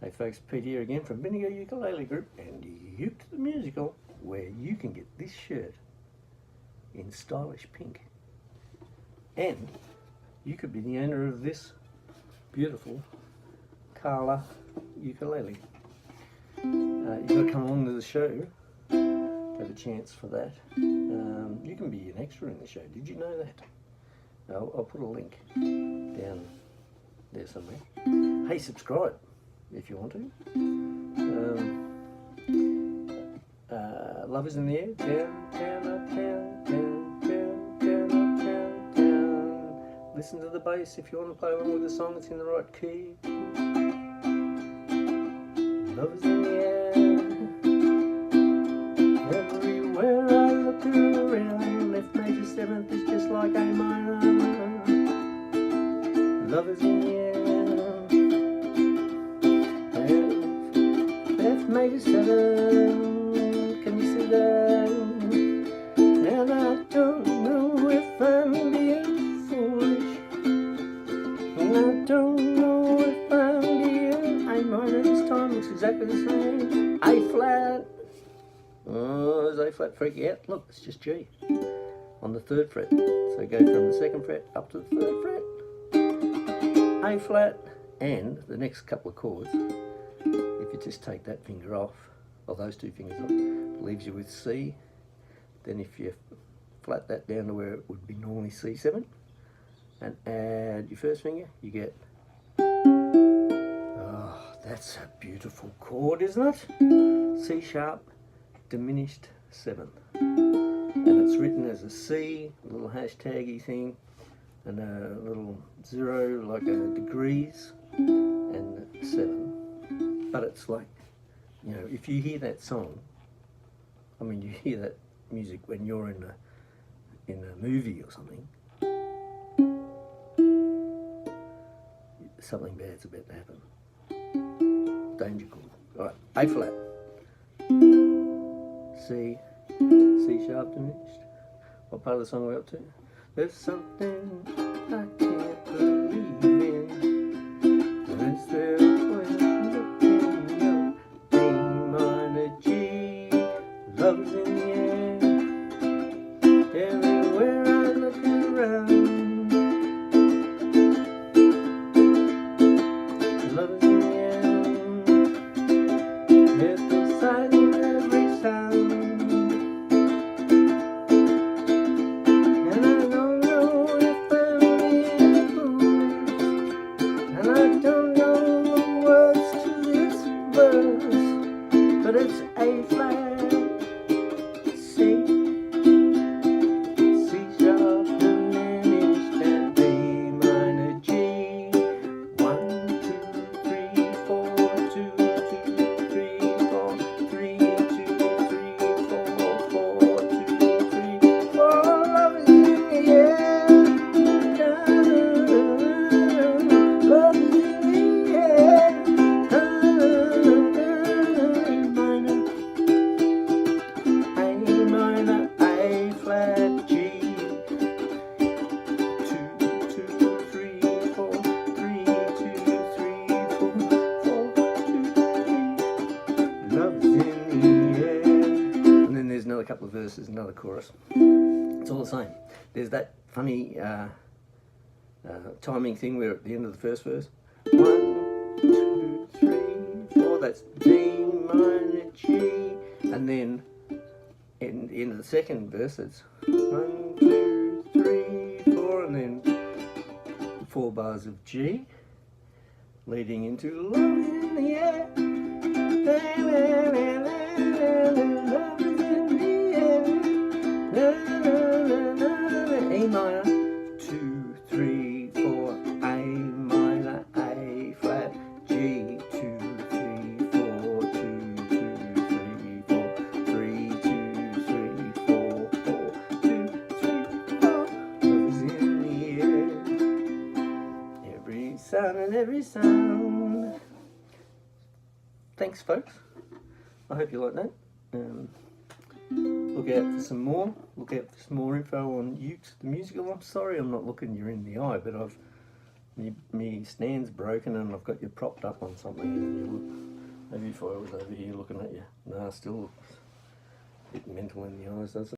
Hey folks, Pete here again from Vinegar Ukulele Group and Uked the Musical, where you can get this shirt in stylish pink. And you could be the owner of this beautiful Kala ukulele. You've got to come along to the show to have a chance for that. You can be an extra in the show. Did you know that? I'll put a link down there somewhere. Hey, subscribe if you want to. Love is in the air. Down, down, up, down, down, down, down, up, down, down. Listen to the bass if you want to play along with the song. It's in the right key. Love is in the air. Everywhere I look around, left major seventh is just like A minor. Love is in the air. Left major seven, can you see that? And I don't know if I'm being foolish, and I don't know if I'm being A minor this time. Looks exactly the same. A flat. Oh, is A flat freak out? Look, it's just G on the 3rd fret. So go from the 2nd fret up to the 3rd fret. A flat, and the next couple of chords, if you just take that finger off, or those two fingers off, it leaves you with C. Then if you flat that down to where it would be normally C7 and add your first finger, you get, oh, that's a beautiful chord, isn't it? C sharp diminished 7th, and it's written as a C, a little hashtaggy thing, and a little 0 like a degrees, and 7. But it's like, you know, if you hear that song, I mean, you hear that music when you're in a movie or something, something bad's about to happen. Danger call. All right, A flat, C, C sharp diminished. What part of the song are we up to? There's something I can't believe in. Is there when looking up? A minor G, love's in the air. Everywhere I look around, love is in the air. There's no sign in every sound. But it's A flat, C, C sharp diminished, and A minor G. 1, 2, 3, 4, 2, 2, 3, 4, 3, 2, 3, 4, 4, 2, 3, 4. Love is in the air. Love is in the air. Another couple of verses, another chorus. It's all the same. There's that funny timing thing where at the end of the first verse, 1, 2, 3, 4, that's D minor G, and then in the end of the second verse it's 1, 2, 3, 4, and then 4 bars of G, leading into love in the air. A minor, 2, 3, 4, A minor, A flat, G, 2, 3, 4, 2, 2, 3, 4, 3, 2, 3, 4, 4, 2, 3, 4. Love is in the air. Every sound and every sound. Thanks, folks. I hope you like that. Look out for some more. Look out for some more info on Uked the Musical. I'm sorry I'm not looking you in the eye, but I've me stand's broken and I've got you propped up on something and you look, maybe if I was over here looking at you, nah, still looks a bit mental in the eyes, doesn't it?